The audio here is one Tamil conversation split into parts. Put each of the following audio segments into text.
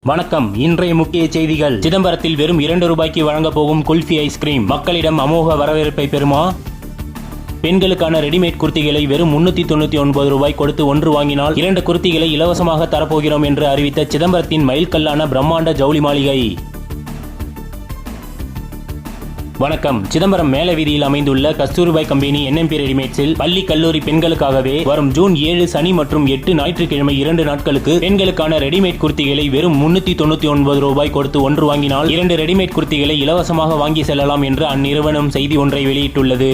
வணக்கம். இன்றைய முக்கிய செய்திகள். சிதம்பரத்தில் வெறும் 2 ரூபாய்க்கு வழங்க போகும் குல்ஃபி ஐஸ்கிரீம் மக்களிடம் அமோக வரவேற்பை பெறுமா? பெண்களுக்கான ரெடிமேட் குர்த்திகளை வெறும் 399 ரூபாய் கொடுத்து 1 வாங்கினால் 2 குர்த்திகளை இலவசமாக தரப்போகிறோம் என்று அறிவித்த சிதம்பரத்தின் மைல்கல்லான பிரம்மாண்ட ஜவுளி மாளிகை. வணக்கம். சிதம்பரம் மேல வீதியில் அமைந்துள்ள கஸ்தூரிபாய் கம்பெனி NMP ரெடிமேட்ஸில் பள்ளி கல்லூரி பெண்களுக்காகவே வரும் ஜூன் 7 சனி மற்றும் 8 ஞாயிற்றுக்கிழமை 2 நாட்களுக்கு பெண்களுக்கான ரெடிமேட் குர்த்திகளை வெறும் 399 ரூபாய் கொடுத்து 1 வாங்கினால் 2 ரெடிமேட் குர்த்திகளை இலவசமாக வாங்கி செல்லலாம் என்று அந்நிறுவனம் செய்தி ஒன்றை வெளியிட்டுள்ளது.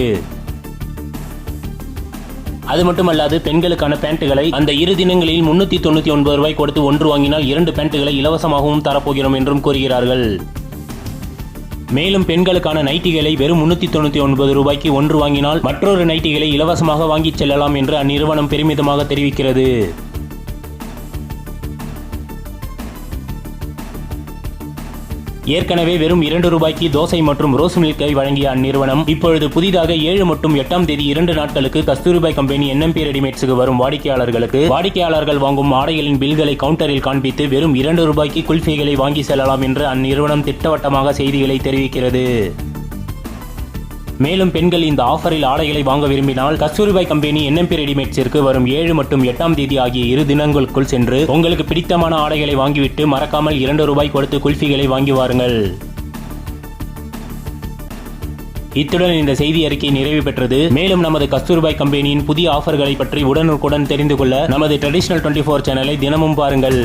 அது மட்டுமல்லாது பெண்களுக்கான பேண்ட்டுகளை அந்த 2 தினங்களில் 399 ரூபாய் கொடுத்து 1 வாங்கினால் 2 பேண்ட்டுகளை இலவசமாகவும் தரப்போகிறோம் என்றும் கூறுகிறார்கள். மேலும் பெண்களுக்கான நைட்டிகளை வெறும் 399 ரூபாய்க்கு 1 வாங்கினால் மற்றொரு நைட்டிகளை இலவசமாக வாங்கிச் செல்லலாம் என்று அந்நிறுவனம் பெருமிதமாக தெரிவிக்கிறது. ஏற்கனவே வெறும் 2 ரூபாய்க்கு தோசை மற்றும் ரோஸ் மில்கை வழங்கிய அந்நிறுவனம் இப்பொழுது புதிதாக 7 மற்றும் 8ஆம் தேதி 2 நாட்களுக்கு கஸ்தூரிபாய் கம்பெனி NMP ரெடிமேட்ஸுக்கு வரும் வாடிக்கையாளர்கள் வாங்கும் ஆடைகளின் பில்களை கவுண்டரில் காண்பித்து வெறும் 2 ரூபாய்க்கு குல்ஃபிகளை வாங்கி செல்லலாம் என்று அந்நிறுவனம் திட்டவட்டமாக செய்திகளை தெரிவிக்கிறது. மேலும் பெண்கள் இந்த ஆஃபரில் ஆடைகளை வாங்க விரும்பினால் கஸ்தூரிபாய் கம்பெனி NMP ரெடிமேட்ஸிற்கு வரும் 7 மற்றும் 8ஆம் தேதி ஆகிய 2 தினங்களுக்குள் சென்று உங்களுக்கு பிடித்தமான ஆடைகளை வாங்கிவிட்டு மறக்காமல் 2 ரூபாய் கொடுத்து குல்ஃபிகளை வாங்கி வாருங்கள். இத்துடன் இந்த செய்தி அறிக்கை நிறைவு பெற்றது. மேலும் நமது கஸ்தூரிபாய் கம்பெனியின் புதிய ஆஃபர்களை பற்றி உடனுக்குடன் தெரிந்து கொள்ள நமது ட்ரெடிஷனல் 24 சேனலை தினமும் பாருங்கள்.